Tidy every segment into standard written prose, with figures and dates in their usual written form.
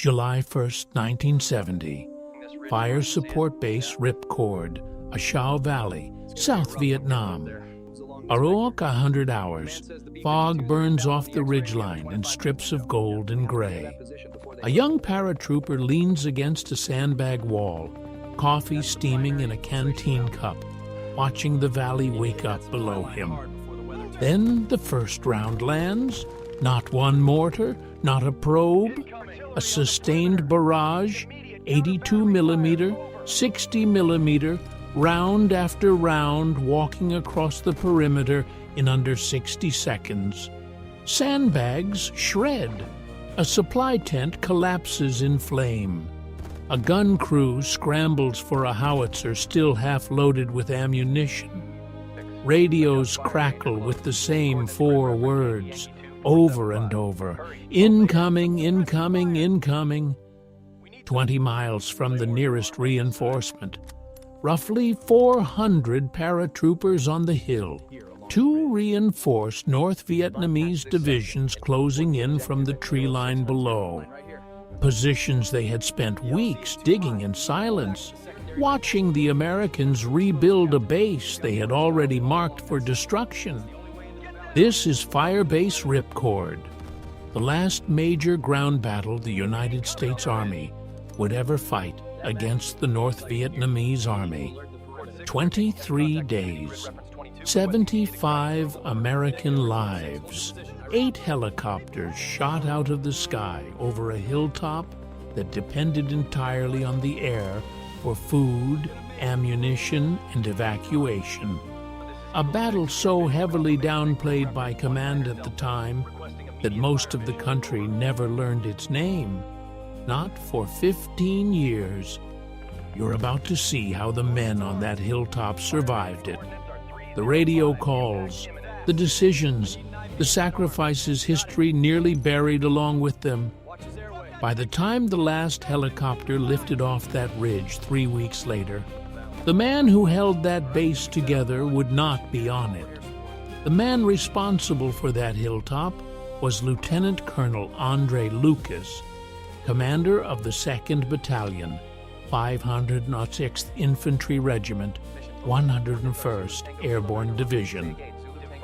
July 1st, 1970. Fire Support Base Ripcord, a Shau Valley, South Vietnam. Aroak 100 hours. Fog burns off the ridgeline in strips of gold and gray. A young paratrooper leans against a sandbag wall, coffee steaming in a canteen cup, watching the valley wake up below him. Then the first round lands. Not one mortar, not a probe. A sustained barrage, 82 millimeter, 60 millimeter, round after round, walking across the perimeter in under 60 seconds. Sandbags shred. A supply tent collapses in flame. A gun crew scrambles for a howitzer still half loaded with ammunition. Radios crackle with the same 4 words, over and over. Incoming, incoming, incoming. 20 miles from the nearest reinforcement. Roughly 400 paratroopers on the hill. 2 reinforced North Vietnamese divisions closing in from the tree line below. Positions they had spent weeks digging in silence, watching the Americans rebuild a base they had already marked for destruction. This is Firebase Ripcord, the last major ground battle the United States Army would ever fight against the North Vietnamese Army. 23 days, 75 American lives, 8 helicopters shot out of the sky over a hilltop that depended entirely on the air for food, ammunition, and evacuation. A battle so heavily downplayed by command at the time that most of the country never learned its name. Not for 15 years. You're about to see how the men on that hilltop survived it. The radio calls, the decisions, the sacrifices history nearly buried along with them. By the time the last helicopter lifted off that ridge 3 weeks later, the man who held that base together would not be on it. The man responsible for that hilltop was Lieutenant Colonel Andre Lucas, commander of the 2nd Battalion, 506th Infantry Regiment, 101st Airborne Division.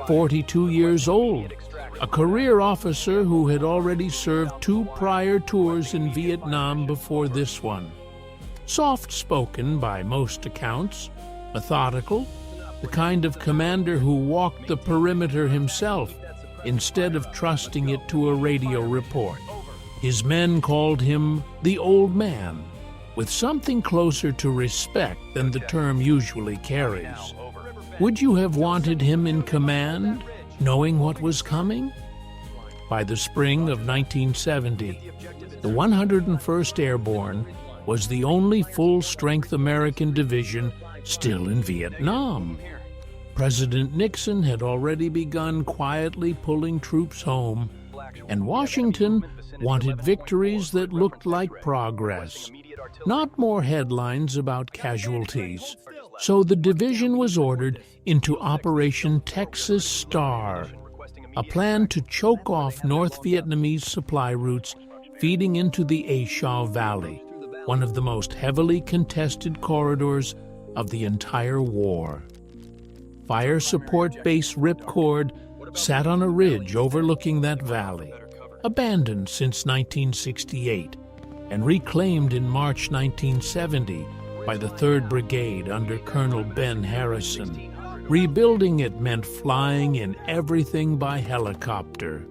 42 years old, a career officer who had already served 2 prior tours in Vietnam before this one. Soft-spoken by most accounts, methodical, the kind of commander who walked the perimeter himself instead of trusting it to a radio report. His men called him the Old Man, with something closer to respect than the term usually carries. Would you have wanted him in command, knowing what was coming? By the spring of 1970, the 101st Airborne was the only full-strength American division still in Vietnam. President Nixon had already begun quietly pulling troops home, and Washington wanted victories that looked like progress, not more headlines about casualties. So the division was ordered into Operation Texas Star, a plan to choke off North Vietnamese supply routes feeding into the Shau Valley, one of the most heavily contested corridors of the entire war. Fire Support Base Ripcord sat on a ridge overlooking that valley, abandoned since 1968 and reclaimed in March 1970 by the 3rd Brigade under Colonel Ben Harrison. Rebuilding it meant flying in everything by helicopter: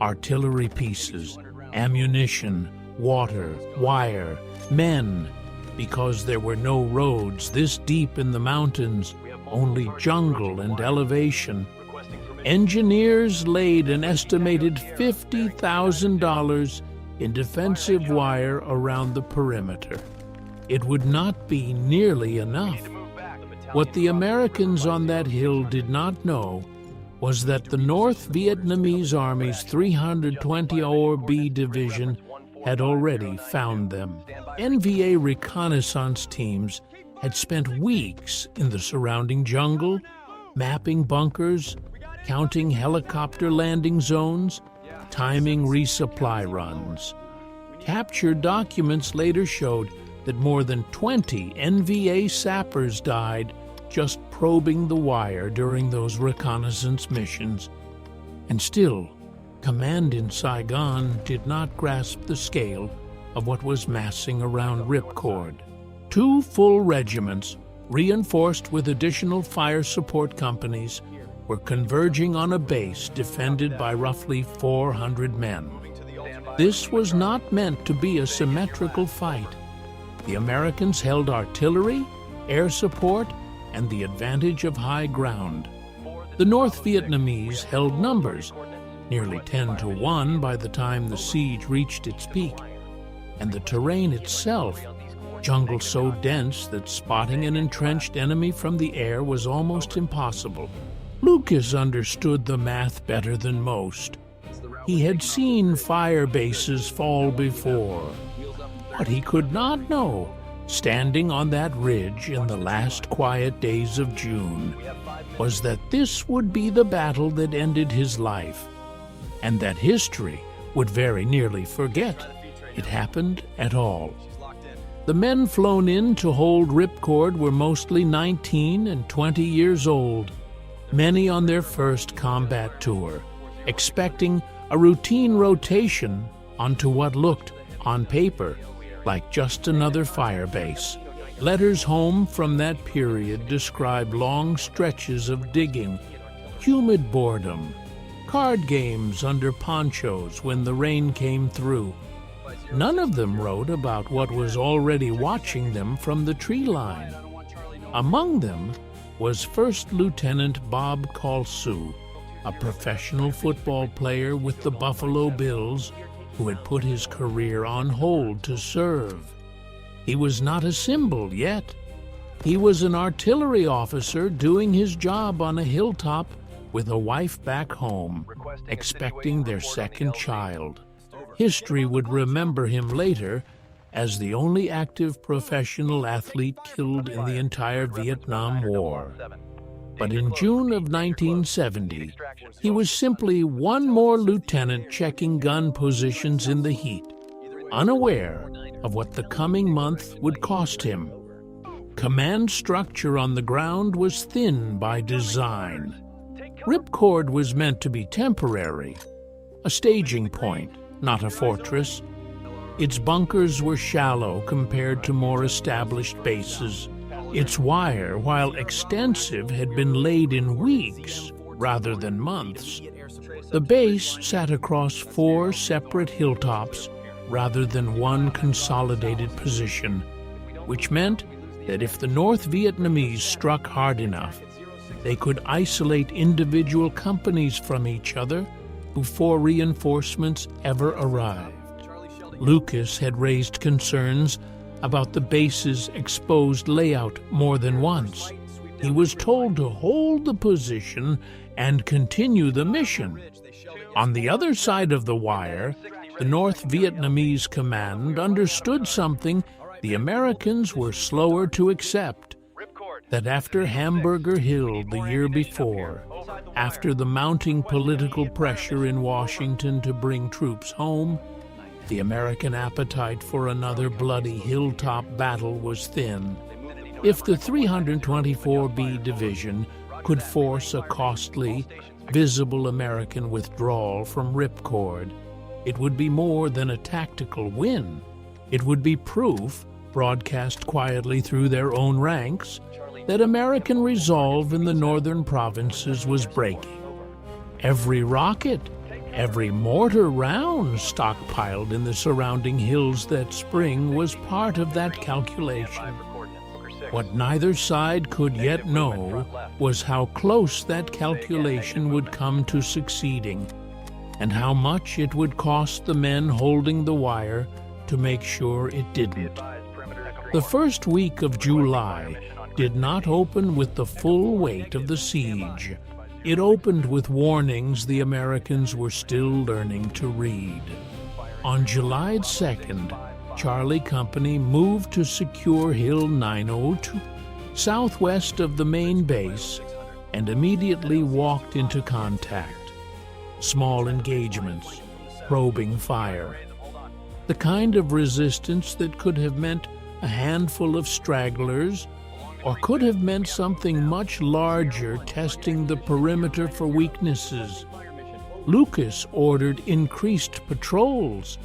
artillery pieces, ammunition, water, wire, men, because there were no roads this deep in the mountains, only jungle and elevation. Engineers laid an estimated $50,000 in defensive wire around the perimeter. It would not be nearly enough. What the Americans on that hill did not know was that the North Vietnamese Army's 320 ORB Division had already found them. NVA reconnaissance teams had spent weeks in the surrounding jungle, mapping bunkers, counting helicopter landing zones, timing resupply runs. Captured documents later showed that more than 20 NVA sappers died just probing the wire during those reconnaissance missions. And still, command in Saigon did not grasp the scale of what was massing around Ripcord. 2 full regiments, reinforced with additional fire support companies, were converging on a base defended by roughly 400 men. This was not meant to be a symmetrical fight. The Americans held artillery, air support, and the advantage of high ground. The North Vietnamese held numbers, nearly 10 to 1 by the time the siege reached its peak, and the terrain itself, jungle so dense that spotting an entrenched enemy from the air was almost impossible. Lucas understood the math better than most. He had seen fire bases fall before. What he could not know, standing on that ridge in the last quiet days of June, was that this would be the battle that ended his life, and that history would very nearly forget it happened at all. The men flown in to hold Ripcord were mostly 19 and 20 years old, many on their first combat tour, expecting a routine rotation onto what looked, on paper, like just another fire base. Letters home from that period describe long stretches of digging, humid boredom, card games under ponchos when the rain came through. None of them wrote about what was already watching them from the tree line. Among them was First Lieutenant Bob Kalsu, a professional football player with the Buffalo Bills who had put his career on hold to serve. He was not a symbol yet. He was an artillery officer doing his job on a hilltop with a wife back home, expecting their second child. History would remember him later as the only active professional athlete killed in the entire Vietnam War. But in June of 1970, he was simply one more lieutenant checking gun positions in the heat, unaware of what the coming month would cost him. Command structure on the ground was thin by design. Ripcord was meant to be temporary, a staging point, not a fortress. Its bunkers were shallow compared to more established bases. Its wire, while extensive, had been laid in weeks rather than months. The base sat across 4 separate hilltops rather than one consolidated position, which meant that if the North Vietnamese struck hard enough, they could isolate individual companies from each other before reinforcements ever arrived. Lucas had raised concerns about the base's exposed layout more than once. He was told to hold the position and continue the mission. On the other side of the wire, the North Vietnamese command understood something the Americans were slower to accept, that after Hamburger Hill the year before, after the mounting political pressure in Washington to bring troops home, the American appetite for another bloody hilltop battle was thin. If the 324B Division could force a costly, visible American withdrawal from Ripcord, it would be more than a tactical win. It would be proof, broadcast quietly through their own ranks, that American resolve in the northern provinces was breaking. Every rocket, every mortar round stockpiled in the surrounding hills that spring was part of that calculation. What neither side could yet know was how close that calculation would come to succeeding, and how much it would cost the men holding the wire to make sure it didn't. The first week of July did not open with the full weight of the siege. It opened with warnings the Americans were still learning to read. On July 2nd, Charlie Company moved to secure Hill 902, southwest of the main base, and immediately walked into contact. Small engagements, probing fire. the kind of resistance that could have meant a handful of stragglers, or could have meant something much larger, testing the perimeter for weaknesses. Lucas ordered increased patrols.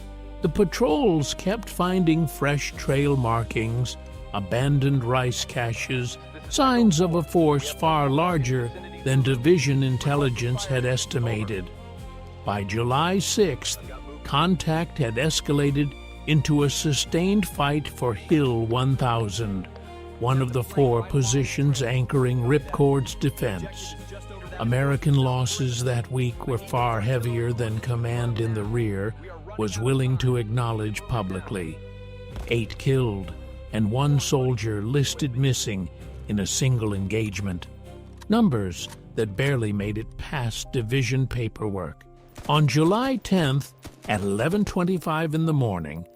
The patrols kept finding fresh trail markings, abandoned rice caches, signs of a force far larger than division intelligence had estimated. By July 6th, contact had escalated into a sustained fight for Hill 1000, one of the 4 positions anchoring Ripcord's defense. American losses that week were far heavier than command in the rear was willing to acknowledge publicly. 8 killed and 1 soldier listed missing in a single engagement. Numbers that barely made it past division paperwork. On July 10th, at 11:25 in the morning,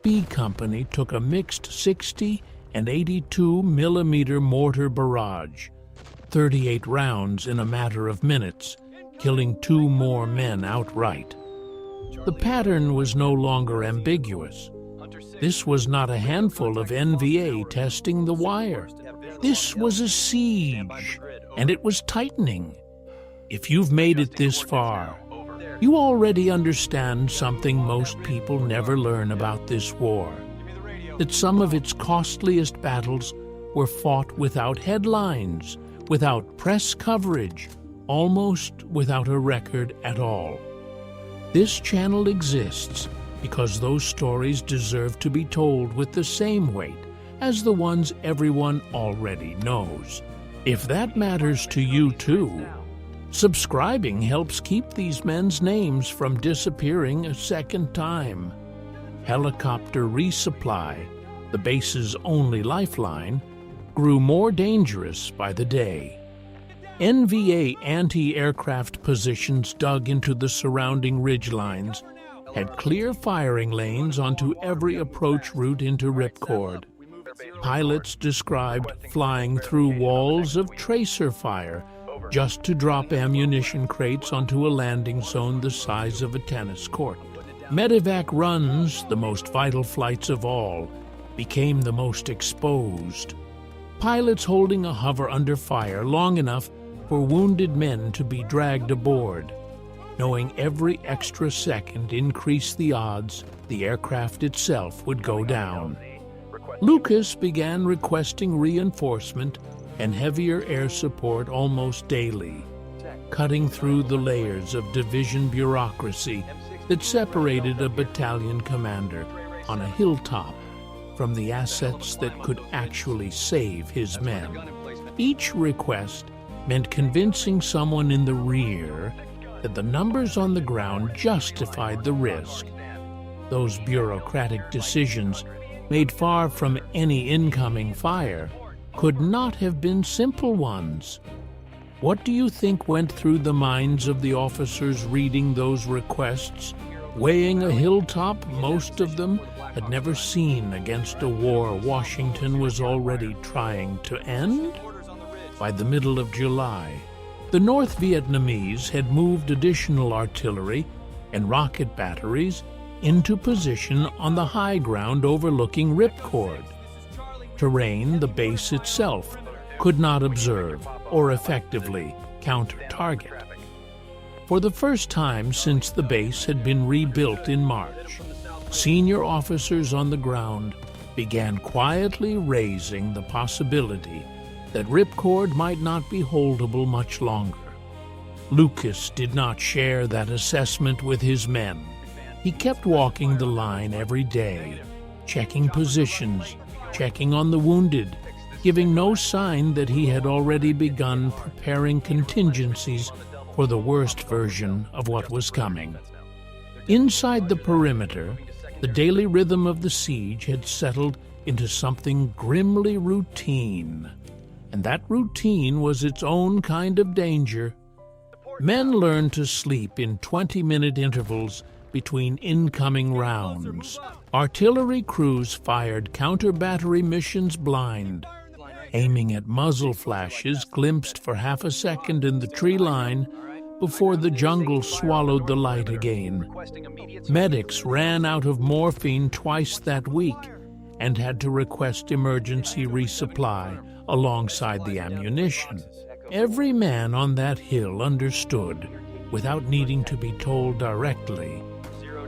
B Company took a mixed 60 and 82 millimeter mortar barrage, 38 rounds in a matter of minutes, killing 2 more men outright. The pattern was no longer ambiguous. This was not a handful of NVA testing the wire. This was a siege, and it was tightening. If you've made it this far, you already understand something most people never learn about this war, that some of its costliest battles were fought without headlines, without press coverage, almost without a record at all. This channel exists because those stories deserve to be told with the same weight as the ones everyone already knows. If that matters to you too, subscribing helps keep these men's names from disappearing a second time. Helicopter resupply, the base's only lifeline, grew more dangerous by the day. NVA anti-aircraft positions dug into the surrounding ridgelines had clear firing lanes onto every approach route into Ripcord. Pilots described flying through walls of tracer fire just to drop ammunition crates onto a landing zone the size of a tennis court. Medevac runs, the most vital flights of all, became the most exposed. Pilots holding a hover under fire long enough for wounded men to be dragged aboard, knowing every extra second increased the odds the aircraft itself would go down. Lucas began requesting reinforcement and heavier air support almost daily, cutting through the layers of division bureaucracy that separated a battalion commander on a hilltop from the assets that could actually save his men. Each request meant convincing someone in the rear that the numbers on the ground justified the risk. Those bureaucratic decisions, made far from any incoming fire, could not have been simple ones. What do you think went through the minds of the officers reading those requests, weighing a hilltop most of them had never seen against a war Washington was already trying to end? By the middle of July, the North Vietnamese had moved additional artillery and rocket batteries into position on the high ground overlooking Ripcord. Terrain the base itself could not observe or effectively counter-target. For the first time since the base had been rebuilt in March, senior officers on the ground began quietly raising the possibility that Ripcord might not be holdable much longer. Lucas did not share that assessment with his men. He kept walking the line every day, checking positions, checking on the wounded, giving no sign that he had already begun preparing contingencies for the worst version of what was coming. Inside the perimeter, the daily rhythm of the siege had settled into something grimly routine, and that routine was its own kind of danger. Men learned to sleep in 20-minute intervals between incoming rounds. Artillery crews fired counter-battery missions blind, aiming at muzzle flashes glimpsed for half a second in the tree line before the jungle swallowed the light again. Medics ran out of morphine twice that week and had to request emergency resupply alongside the ammunition. Every man on that hill understood, without needing to be told directly,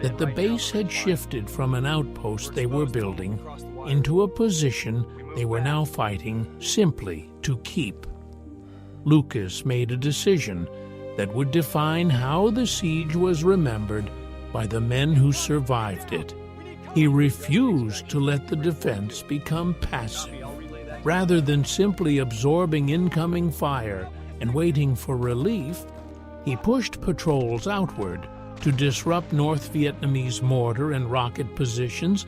that the base had shifted from an outpost they were building into a position they were now fighting simply to keep. Lucas made a decision that would define how the siege was remembered by the men who survived it. He refused to let the defense become passive. Rather than simply absorbing incoming fire and waiting for relief, he pushed patrols outward to disrupt North Vietnamese mortar and rocket positions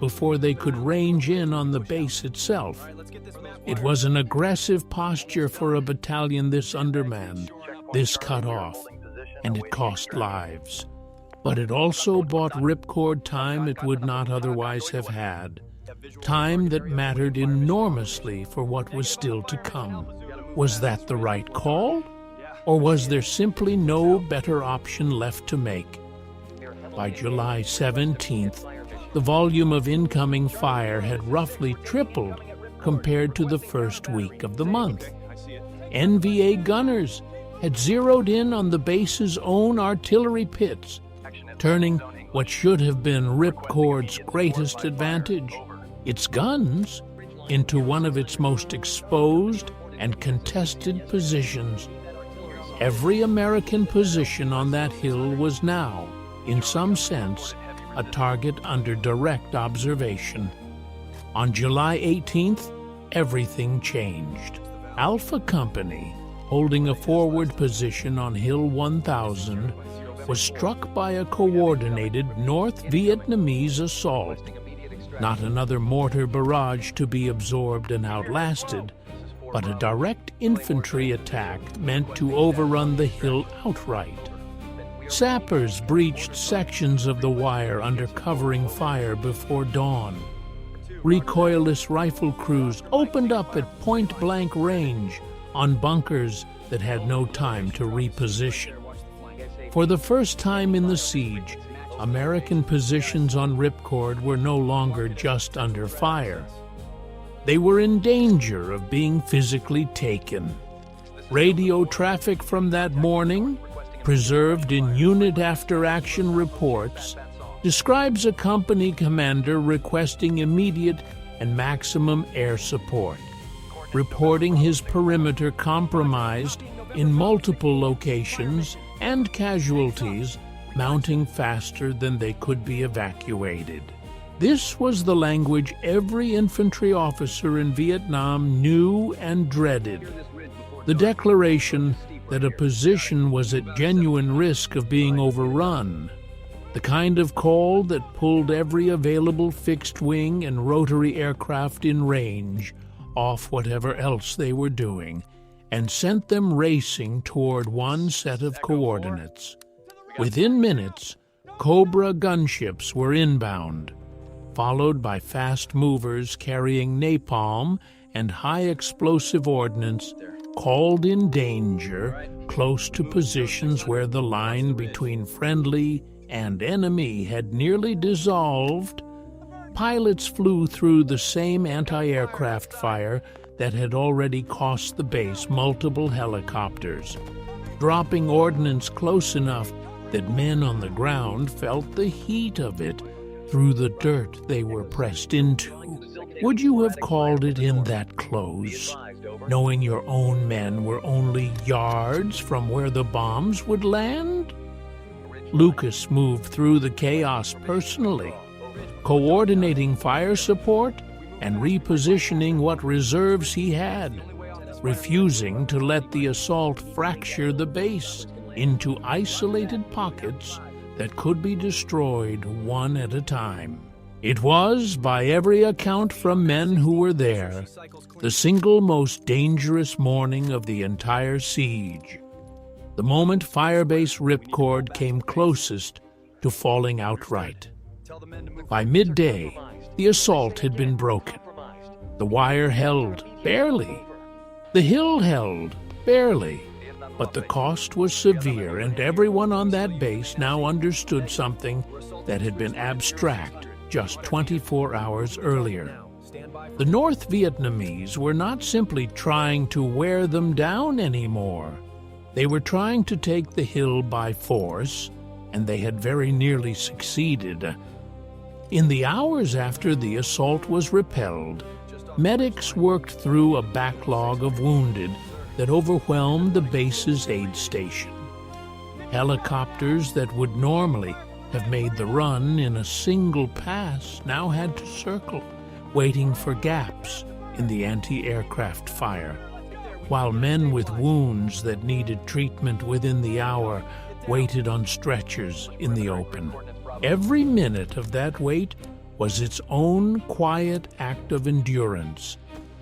before they could range in on the base itself. It was an aggressive posture for a battalion this undermanned, this cut off, and it cost lives. But it also bought Ripcord time it would not otherwise have had, time that mattered enormously for what was still to come. Was that the right call? Or was there simply no better option left to make? By July 17th, the volume of incoming fire had roughly tripled compared to the first week of the month. NVA gunners had zeroed in on the base's own artillery pits, turning what should have been Ripcord's greatest advantage, its guns, into one of its most exposed and contested positions. Every American position on that hill was now, in some sense, a target under direct observation. On July 18th, everything changed. Alpha Company, holding a forward position on Hill 1000, was struck by a coordinated North Vietnamese assault. Not another mortar barrage to be absorbed and outlasted, but a direct infantry attack meant to overrun the hill outright. Sappers breached sections of the wire under covering fire before dawn. Recoilless rifle crews opened up at point-blank range on bunkers that had no time to reposition. For the first time in the siege, American positions on Ripcord were no longer just under fire. They were in danger of being physically taken. Radio traffic from that morning, preserved in unit after-action reports, describes a company commander requesting immediate and maximum air support, reporting his perimeter compromised in multiple locations and casualties mounting faster than they could be evacuated. This was the language every infantry officer in Vietnam knew and dreaded. The declaration that a position was at genuine risk of being overrun. The kind of call that pulled every available fixed-wing and rotary aircraft in range off whatever else they were doing and sent them racing toward one set of coordinates. Within minutes, Cobra gunships were inbound, followed by fast movers carrying napalm and high-explosive ordnance called in danger close to positions where the line between friendly and enemy had nearly dissolved. Pilots flew through the same anti-aircraft fire that had already cost the base multiple helicopters, dropping ordnance close enough that men on the ground felt the heat of it through the dirt they were pressed into. Would you have called it in that close, knowing your own men were only yards from where the bombs would land? Lucas moved through the chaos personally, coordinating fire support and repositioning what reserves he had, refusing to let the assault fracture the base into isolated pockets that could be destroyed one at a time. It was, by every account from men who were there, the single most dangerous morning of the entire siege. The moment Firebase Ripcord came closest to falling outright. By midday, the assault had been broken. The wire held, barely. The hill held, barely. But the cost was severe, and everyone on that base now understood something that had been abstract just 24 hours earlier. The North Vietnamese were not simply trying to wear them down anymore. They were trying to take the hill by force, and they had very nearly succeeded. In the hours after the assault was repelled, medics worked through a backlog of wounded that overwhelmed the base's aid station. Helicopters that would normally have made the run in a single pass now had to circle, waiting for gaps in the anti-aircraft fire, while men with wounds that needed treatment within the hour waited on stretchers in the open. Every minute of that wait was its own quiet act of endurance,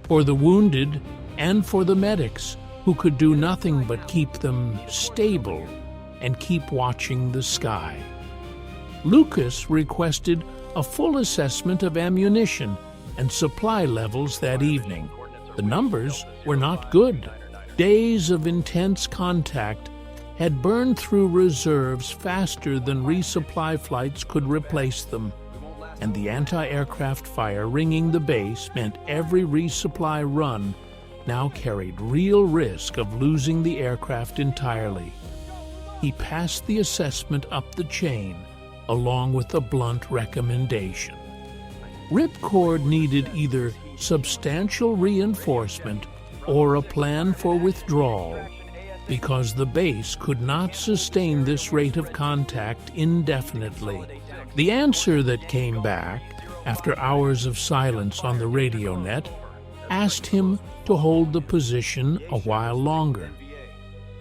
for the wounded and for the medics, who could do nothing but keep them stable and keep watching the sky. Lucas requested a full assessment of ammunition and supply levels that evening. The numbers were not good. Days of intense contact had burned through reserves faster than resupply flights could replace them, and the anti-aircraft fire ringing the base meant every resupply run now carried real risk of losing the aircraft entirely. He passed the assessment up the chain, along with a blunt recommendation. Ripcord needed either substantial reinforcement or a plan for withdrawal, because the base could not sustain this rate of contact indefinitely. The answer that came back, after hours of silence on the radio net, asked him to hold the position a while longer.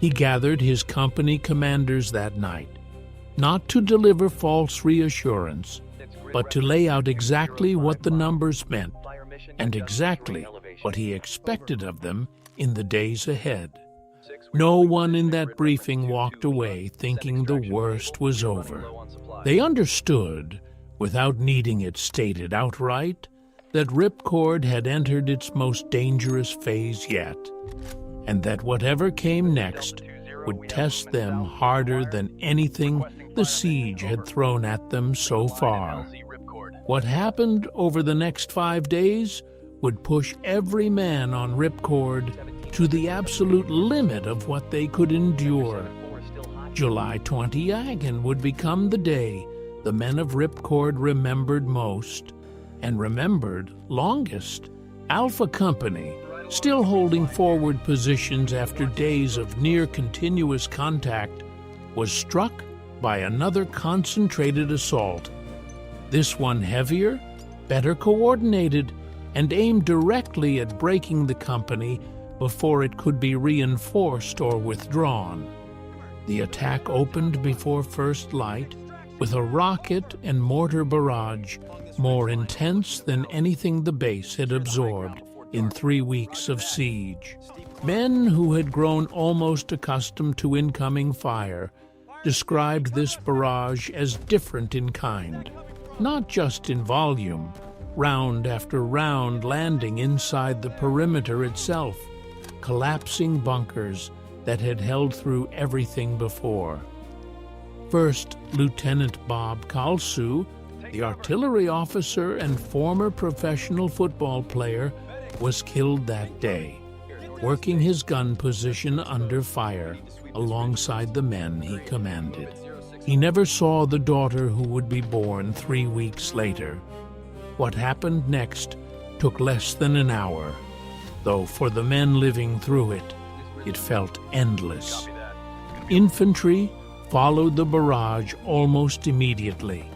He gathered his company commanders that night, not to deliver false reassurance, but to lay out exactly what the numbers meant and exactly what he expected of them in the days ahead. No one in that briefing walked away thinking the worst was over. They understood, without needing it stated outright, that Ripcord had entered its most dangerous phase yet, and that whatever came next would test them harder than anything the siege had thrown at them so far. What happened over the next 5 days would push every man on Ripcord to the absolute limit of what they could endure. July 22nd would become the day the men of Ripcord remembered most, and remembered longest. Alpha Company, still holding forward positions after days of near-continuous contact, was struck by another concentrated assault. This one heavier, better coordinated, and aimed directly at breaking the company before it could be reinforced or withdrawn. The attack opened before first light with a rocket and mortar barrage more intense than anything the base had absorbed in 3 weeks of siege. Men who had grown almost accustomed to incoming fire described this barrage as different in kind, not just in volume, round after round landing inside the perimeter itself, collapsing bunkers that had held through everything before. First Lieutenant Bob Kalsu, the artillery officer and former professional football player, was killed that day, working his gun position under fire alongside the men he commanded. He never saw the daughter who would be born 3 weeks later. What happened next took less than an hour, though for the men living through it, it felt endless. Infantry followed the barrage almost immediately.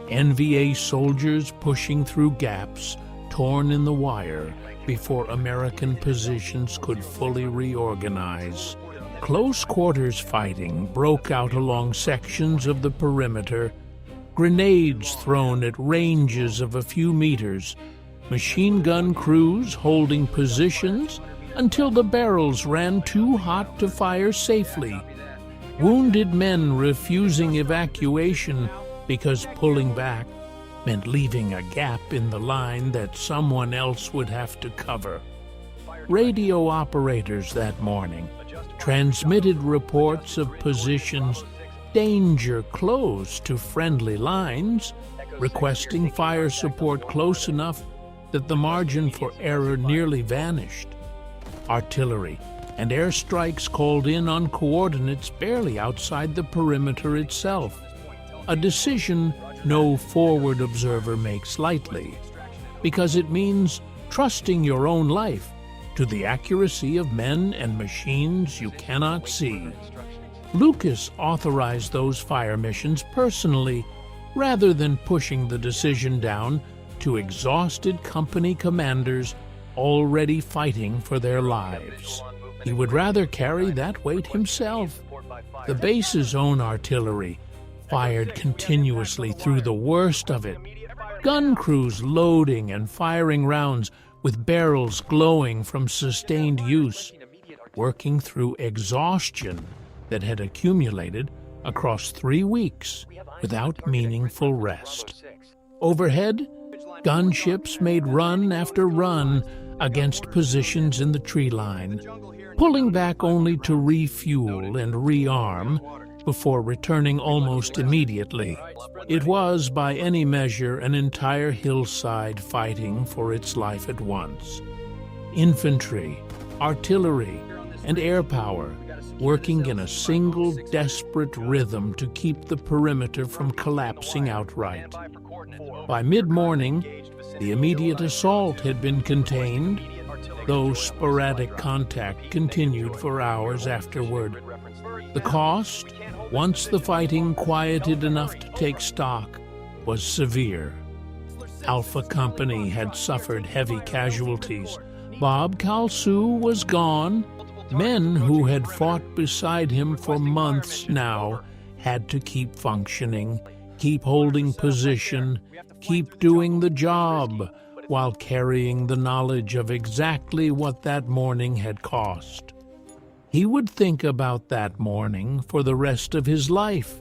NVA soldiers pushing through gaps torn in the wire before American positions could fully reorganize. Close quarters fighting broke out along sections of the perimeter, grenades thrown at ranges of a few meters, machine gun crews holding positions until the barrels ran too hot to fire safely, wounded men refusing evacuation because pulling back meant leaving a gap in the line that someone else would have to cover. Radio operators that morning transmitted reports of positions danger close to friendly lines, requesting fire support close enough that the margin for error nearly vanished. Artillery and airstrikes called in on coordinates barely outside the perimeter itself, a decision no forward observer makes lightly, because it means trusting your own life to the accuracy of men and machines you cannot see. Lucas authorized those fire missions personally, rather than pushing the decision down to exhausted company commanders already fighting for their lives. He would rather carry that weight himself. The base's own artillery fired continuously through the worst of it, gun crews loading and firing rounds with barrels glowing from sustained use, working through exhaustion that had accumulated across 3 weeks without meaningful rest. Overhead, gunships made run after run against positions in the tree line, pulling back only to refuel and rearm before returning almost immediately. It was, by any measure, an entire hillside fighting for its life at once. Infantry, artillery, and air power working in a single desperate rhythm to keep the perimeter from collapsing outright. By mid-morning, the immediate assault had been contained, though sporadic contact continued for hours afterward. The cost, once the fighting quieted enough to take stock, was severe. Alpha Company had suffered heavy casualties. Bob Kalsu was gone. Men who had fought beside him for months now had to keep functioning, keep holding position, keep doing the job, while carrying the knowledge of exactly what that morning had cost. He would think about that morning for the rest of his life,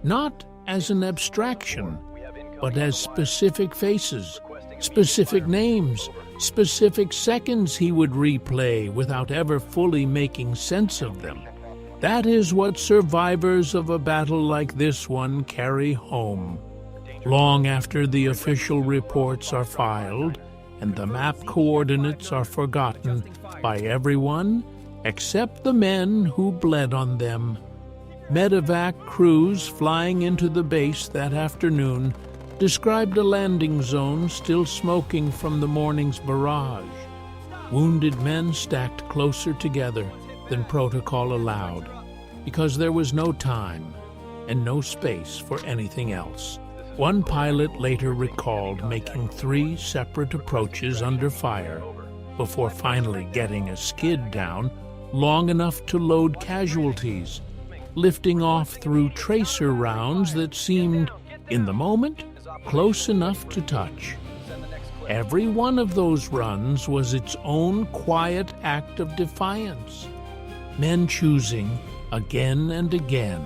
not as an abstraction, but as specific faces, specific names, specific seconds he would replay without ever fully making sense of them. That is what survivors of a battle like this one carry home. Long after the official reports are filed and the map coordinates are forgotten by everyone except the men who bled on them. Medevac crews flying into the base that afternoon described a landing zone still smoking from the morning's barrage. Wounded men stacked closer together than protocol allowed, because there was no time and no space for anything else. One pilot later recalled making 3 separate approaches under fire before finally getting a skid down long enough to load casualties, lifting off through tracer rounds that seemed, in the moment, close enough to touch. Every one of those runs was its own quiet act of defiance. Men choosing, again and again,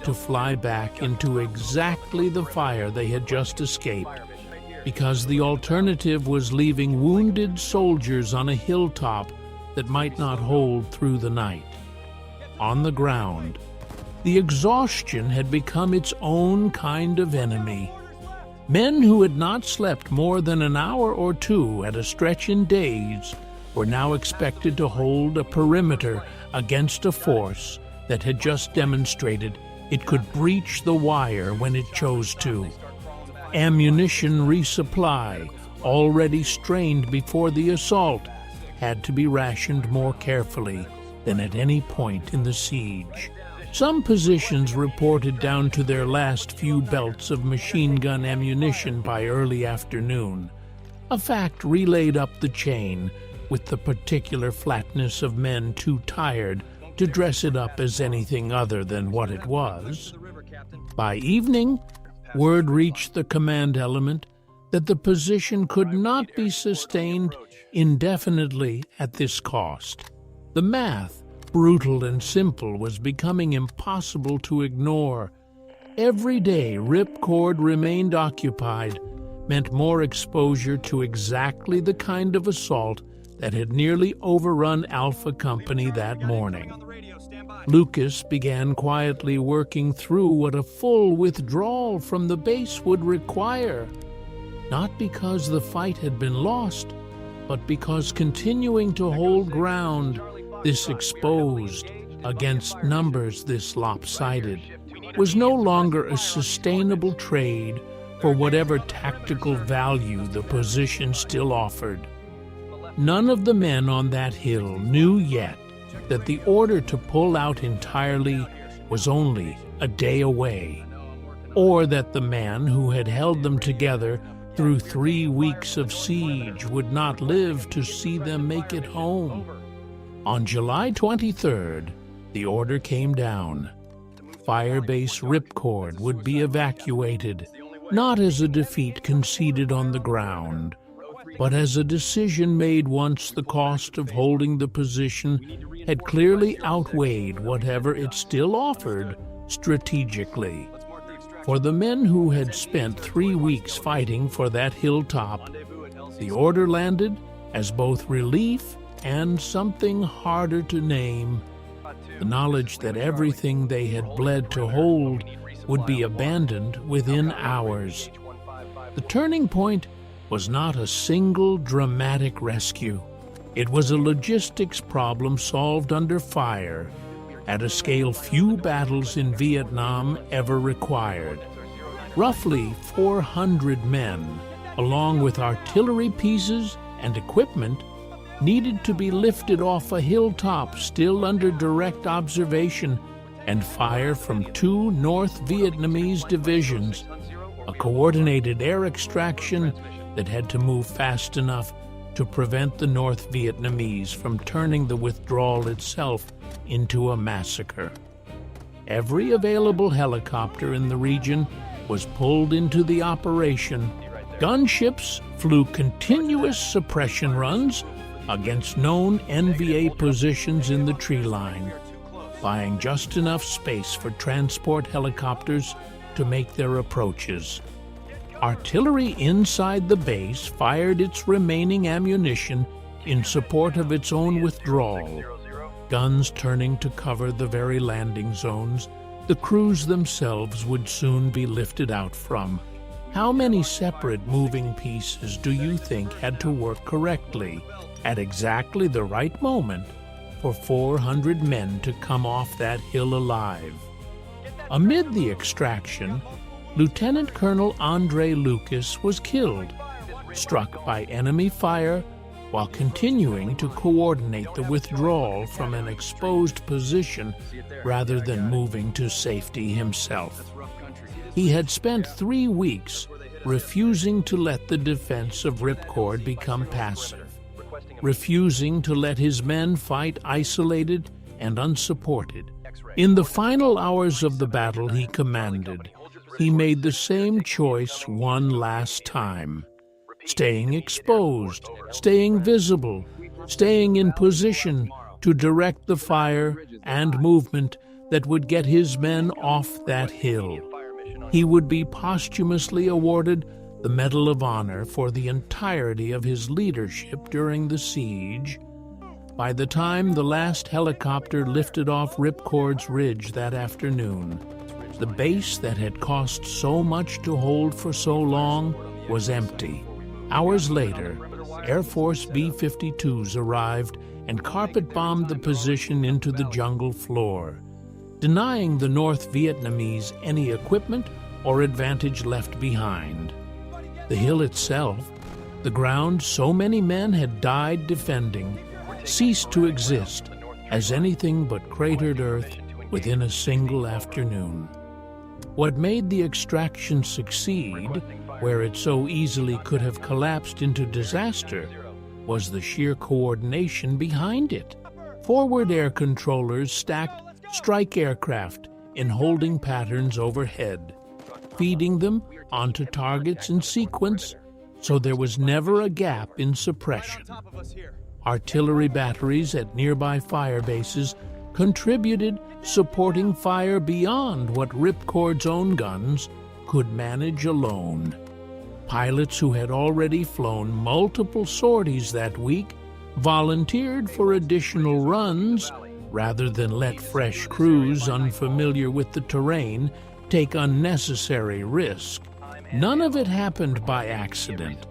to fly back into exactly the fire they had just escaped, because the alternative was leaving wounded soldiers on a hilltop that might not hold through the night. On the ground, the exhaustion had become its own kind of enemy. Men who had not slept more than an hour or 2 at a stretch in days were now expected to hold a perimeter against a force that had just demonstrated it could breach the wire when it chose to. Ammunition resupply, already strained before the assault, had to be rationed more carefully than at any point in the siege. Some positions reported down to their last few belts of machine gun ammunition by early afternoon, a fact relayed up the chain with the particular flatness of men too tired to dress it up as anything other than what it was. By evening, word reached the command element that the position could not be sustained indefinitely at this cost. The math, brutal and simple, was becoming impossible to ignore. Every day Ripcord remained occupied meant more exposure to exactly the kind of assault that had nearly overrun Alpha Company that morning. Lucas began quietly working through what a full withdrawal from the base would require, not because the fight had been lost, but because continuing to hold ground, this exposed, against numbers this lopsided, was no longer a sustainable trade for whatever tactical value the position still offered. None of the men on that hill knew yet that the order to pull out entirely was only a day away, or that the man who had held them together through 3 weeks of siege would not live to see them make it home. On July 23rd, the order came down. Firebase Ripcord would be evacuated, not as a defeat conceded on the ground, but as a decision made once the cost of holding the position had clearly outweighed whatever it still offered strategically. For the men who had spent 3 weeks fighting for that hilltop, the order landed as both relief and something harder to name: the knowledge that everything they had bled to hold would be abandoned within hours. The turning point was not a single dramatic rescue. It was a logistics problem solved under fire, at a scale few battles in Vietnam ever required. Roughly 400 men, along with artillery pieces and equipment, needed to be lifted off a hilltop still under direct observation and fire from 2 North Vietnamese divisions, a coordinated air extraction that had to move fast enough to prevent the North Vietnamese from turning the withdrawal itself into a massacre. Every available helicopter in the region was pulled into the operation. Gunships flew continuous suppression runs against known NVA positions in the tree line, buying just enough space for transport helicopters to make their approaches. Artillery inside the base fired its remaining ammunition in support of its own withdrawal, guns turning to cover the very landing zones the crews themselves would soon be lifted out from. How many separate moving pieces do you think had to work correctly at exactly the right moment for 400 men to come off that hill alive? Amid the extraction, Lieutenant Colonel Andre Lucas was killed, struck by enemy fire while continuing to coordinate the withdrawal from an exposed position rather than moving to safety himself. He had spent 3 weeks refusing to let the defense of Ripcord become passive, refusing to let his men fight isolated and unsupported. In the final hours of the battle he commanded, he made the same choice one last time: staying exposed, staying visible, staying in position to direct the fire and movement that would get his men off that hill. He would be posthumously awarded the Medal of Honor for the entirety of his leadership during the siege. By the time the last helicopter lifted off Ripcord's ridge that afternoon, the base that had cost so much to hold for so long was empty. Hours later, Air Force B-52s arrived and carpet-bombed the position into the jungle floor, denying the North Vietnamese any equipment or advantage left behind. The hill itself, the ground so many men had died defending, ceased to exist as anything but cratered earth within a single afternoon. What made the extraction succeed, where it so easily could have collapsed into disaster, was the sheer coordination behind it. Forward air controllers stacked strike aircraft in holding patterns overhead, feeding them onto targets in sequence so there was never a gap in suppression. Artillery batteries at nearby fire bases contributed, supporting fire beyond what Ripcord's own guns could manage alone. Pilots who had already flown multiple sorties that week volunteered for additional runs rather than let fresh crews unfamiliar with the terrain take unnecessary risk. None of it happened by accident,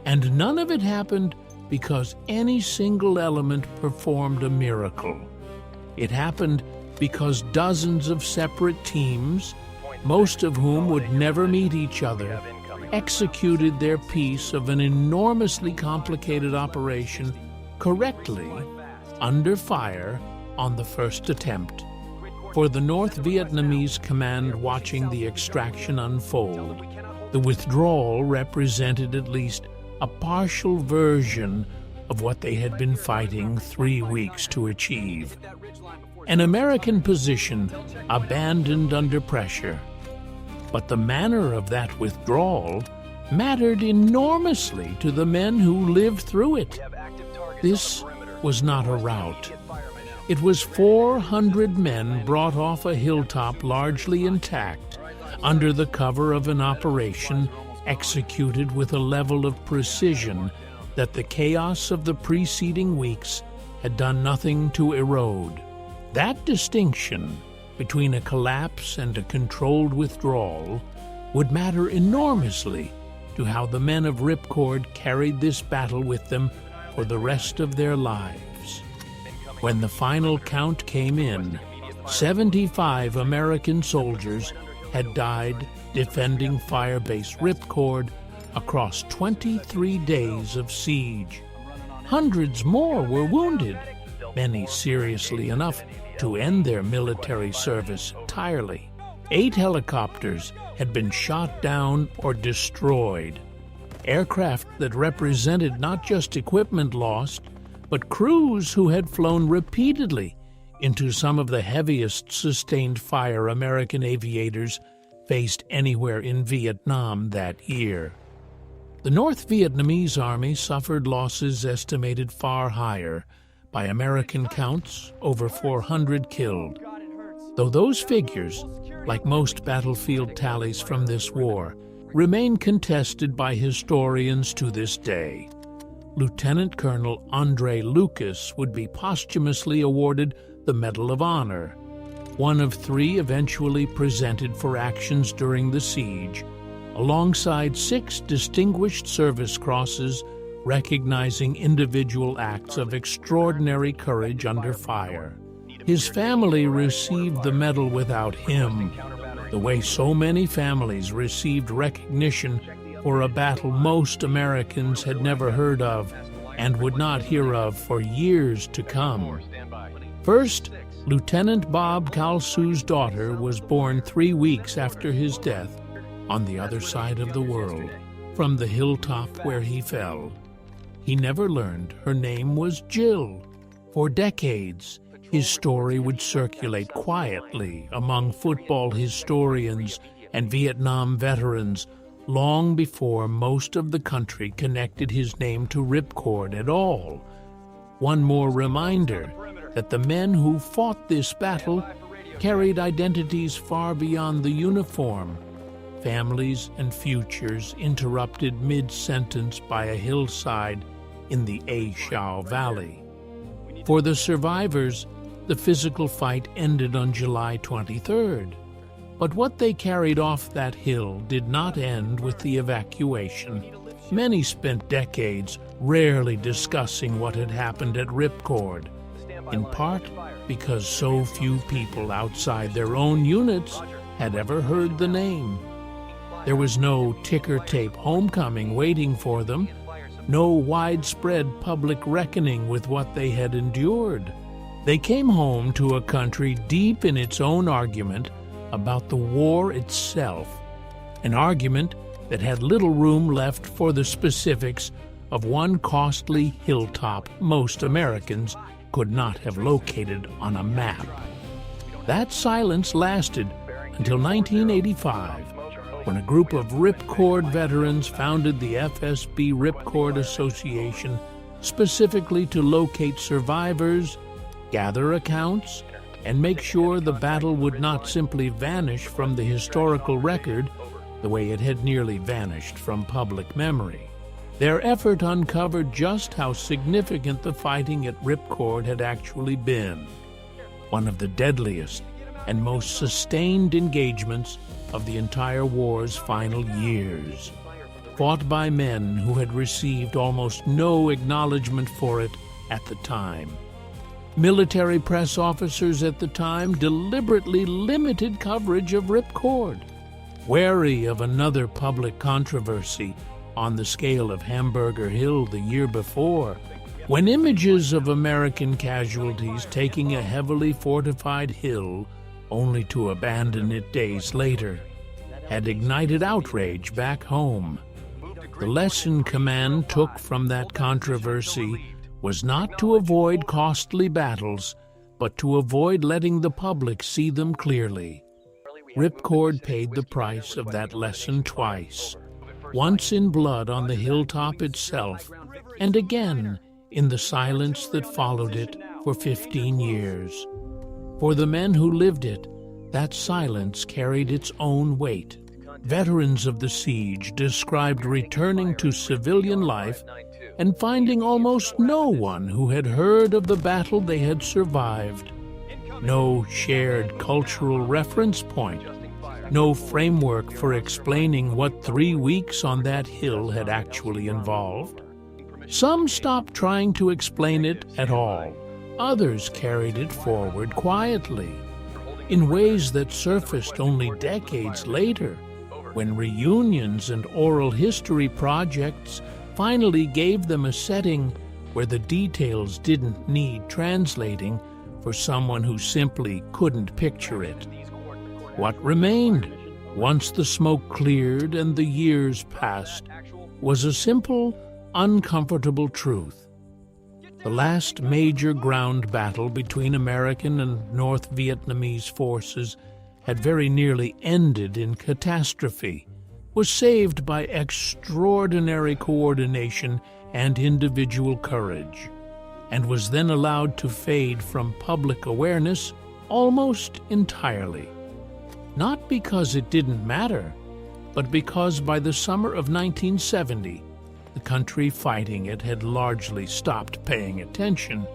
and none of it happened because any single element performed a miracle. It happened because dozens of separate teams, most of whom would never meet each other, executed their piece of an enormously complicated operation correctly, under fire, on the first attempt. For the North Vietnamese command watching the extraction unfold, the withdrawal represented at least a partial version of what they had been fighting 3 weeks to achieve. An American position abandoned under pressure. But the manner of that withdrawal mattered enormously to the men who lived through it. This was not a rout. It was 400 men brought off a hilltop largely intact, under the cover of an operation executed with a level of precision that the chaos of the preceding weeks had done nothing to erode. That distinction between a collapse and a controlled withdrawal would matter enormously to how the men of Ripcord carried this battle with them for the rest of their lives. When the final count came in, 75 American soldiers had died defending Firebase Ripcord across 23 days of siege. Hundreds more were wounded, many seriously enough to end their military service entirely. 8 helicopters had been shot down or destroyed, aircraft that represented not just equipment lost, but crews who had flown repeatedly into some of the heaviest sustained fire American aviators faced anywhere in Vietnam that year. The North Vietnamese Army suffered losses estimated far higher, by American counts, over 400 killed. Though those figures, like most battlefield tallies from this war, remain contested by historians to this day. Lieutenant Colonel Andre Lucas would be posthumously awarded the Medal of Honor, one of 3 eventually presented for actions during the siege, alongside 6 Distinguished Service Crosses recognizing individual acts of extraordinary courage under fire. His family received the medal without him, the way so many families received recognition for a battle most Americans had never heard of and would not hear of for years to come. First, Lieutenant Bob Kalsu's daughter was born 3 weeks after his death on the other side of the world, from the hilltop where he fell. He never learned her name was Jill. For decades, his story would circulate quietly among football historians and Vietnam veterans long before most of the country connected his name to Ripcord at all. One more reminder that the men who fought this battle carried identities far beyond the uniform, families and futures interrupted mid-sentence by a hillside in the Shau Valley. For the survivors, the physical fight ended on July 23rd. But what they carried off that hill did not end with the evacuation. Many spent decades rarely discussing what had happened at Ripcord, in part because so few people outside their own units had ever heard the name. There was no ticker tape homecoming waiting for them, no widespread public reckoning with what they had endured. They came home to a country deep in its own argument about the war itself, an argument that had little room left for the specifics of one costly hilltop most Americans could not have located on a map. That silence lasted until 1985, when a group of Ripcord veterans founded the FSB Ripcord Association specifically to locate survivors, gather accounts, and make sure the battle would not simply vanish from the historical record the way it had nearly vanished from public memory. Their effort uncovered just how significant the fighting at Ripcord had actually been, one of the deadliest and most sustained engagements of the entire war's final years, fought by men who had received almost no acknowledgement for it at the time. Military press officers at the time deliberately limited coverage of Ripcord, wary of another public controversy on the scale of Hamburger Hill the year before, when images of American casualties taking a heavily fortified hill only to abandon it days later had ignited outrage back home. The lesson command took from that controversy was not to avoid costly battles, but to avoid letting the public see them clearly. Ripcord paid the price of that lesson twice, once in blood on the hilltop itself, and again in the silence that followed it for 15 years. For the men who lived it, that silence carried its own weight. Veterans of the siege described returning to civilian life and finding almost no one who had heard of the battle they had survived. No shared cultural reference point, no framework for explaining what 3 weeks on that hill had actually involved. Some stopped trying to explain it at all. Others carried it forward quietly, in ways that surfaced only decades later, when reunions and oral history projects finally gave them a setting where the details didn't need translating for someone who simply couldn't picture it. What remained, once the smoke cleared and the years passed, was a simple, uncomfortable truth. The last major ground battle between American and North Vietnamese forces had very nearly ended in catastrophe, was saved by extraordinary coordination and individual courage, and was then allowed to fade from public awareness almost entirely. Not because it didn't matter, but because by the summer of 1970, the country fighting it had largely stopped paying attention.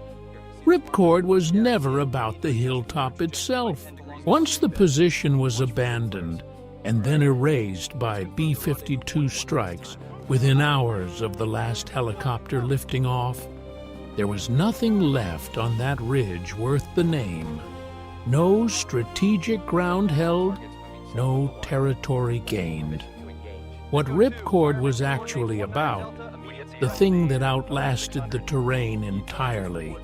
Ripcord was never about the hilltop itself. Once the position was abandoned and then erased by B-52 strikes within hours of the last helicopter lifting off, there was nothing left on that ridge worth the name. No strategic ground held, no territory gained. What Ripcord was actually about, the thing that outlasted the terrain entirely,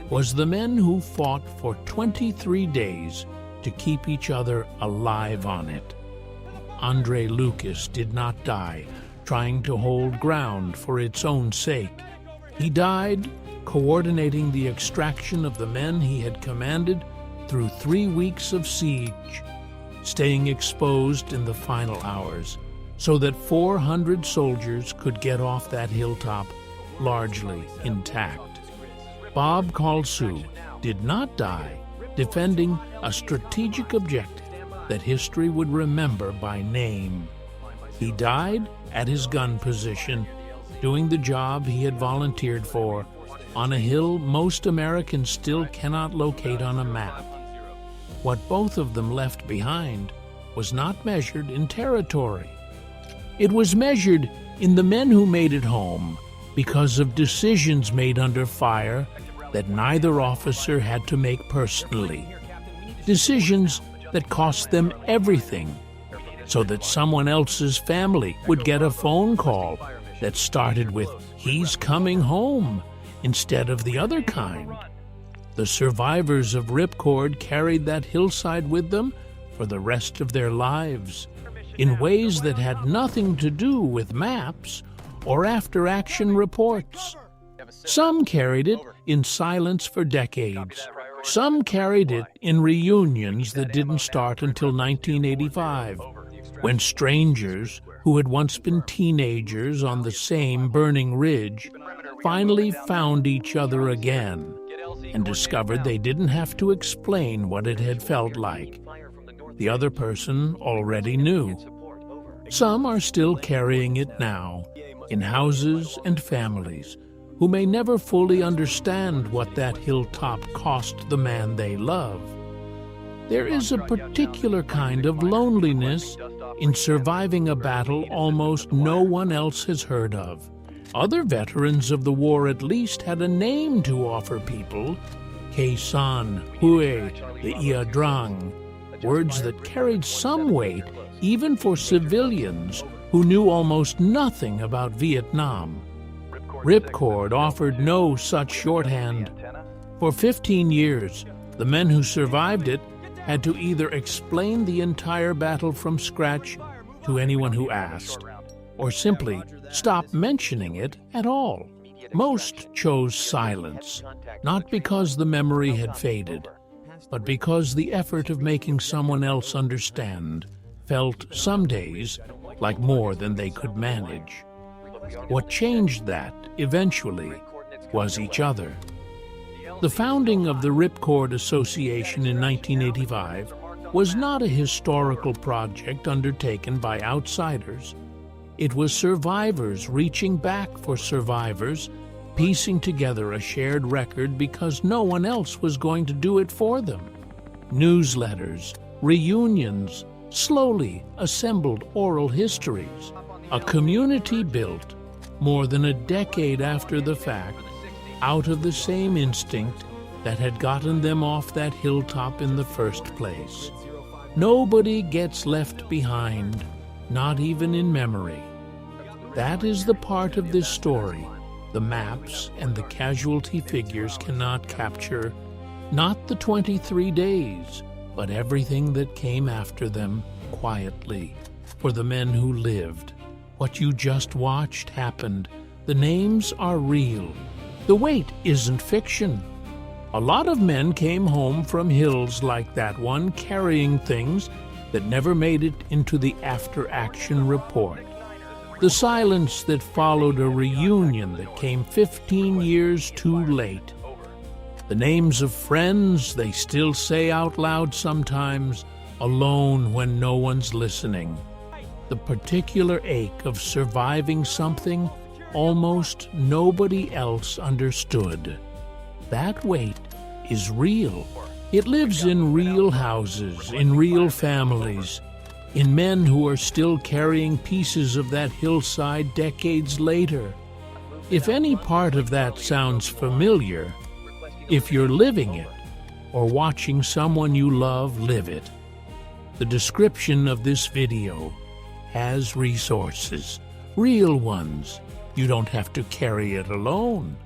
was the men who fought for 23 days to keep each other alive on it. Andre Lucas did not die trying to hold ground for its own sake. He died coordinating the extraction of the men he had commanded through 3 weeks of siege, staying exposed in the final hours so that 400 soldiers could get off that hilltop largely intact. Bob Kalsu did not die defending a strategic objective that history would remember by name. He died at his gun position, doing the job he had volunteered for, on a hill most Americans still cannot locate on a map. What both of them left behind was not measured in territory. It was measured in the men who made it home because of decisions made under fire that neither officer had to make personally. Decisions that cost them everything, so that someone else's family would get a phone call that started with, "He's coming home," instead of the other kind. The survivors of Ripcord carried that hillside with them for the rest of their lives, in ways that had nothing to do with maps or after-action reports. Some carried it in silence for decades. Some carried it in reunions that didn't start until 1985, when strangers who had once been teenagers on the same burning ridge finally found each other again and discovered they didn't have to explain what it had felt like. The other person already knew. Some are still carrying it now, in houses and families, who may never fully understand what that hilltop cost the man they love. There is a particular kind of loneliness in surviving a battle almost no one else has heard of. Other veterans of the war at least had a name to offer people: Khe San, Hue, the Ia Drang, words that carried some weight even for civilians who knew almost nothing about Vietnam. Ripcord offered no such shorthand. For 15 years, the men who survived it had to either explain the entire battle from scratch to anyone who asked, or simply stop mentioning it at all. Most chose silence, not because the memory had faded, but because the effort of making someone else understand felt some days like more than they could manage. What changed that, eventually, was each other. The founding of the Ripcord Association in 1985 was not a historical project undertaken by outsiders. It was survivors reaching back for survivors, piecing together a shared record because no one else was going to do it for them. Newsletters, reunions, slowly assembled oral histories. A community built, more than a decade after the fact, out of the same instinct that had gotten them off that hilltop in the first place. Nobody gets left behind, not even in memory. That is the part of this story the maps and the casualty figures cannot capture, not the 23 days, but everything that came after them quietly. For the men who lived, what you just watched happened. The names are real. The weight isn't fiction. A lot of men came home from hills like that one carrying things that never made it into the after-action report. The silence that followed a reunion that came 15 years too late. The names of friends they still say out loud sometimes, alone when no one's listening. The particular ache of surviving something almost nobody else understood. That weight is real. It lives in real houses, in real families, in men who are still carrying pieces of that hillside decades later. If any part of that sounds familiar, if you're living it or watching someone you love live it, the description of this video has resources, real ones. You don't have to carry it alone.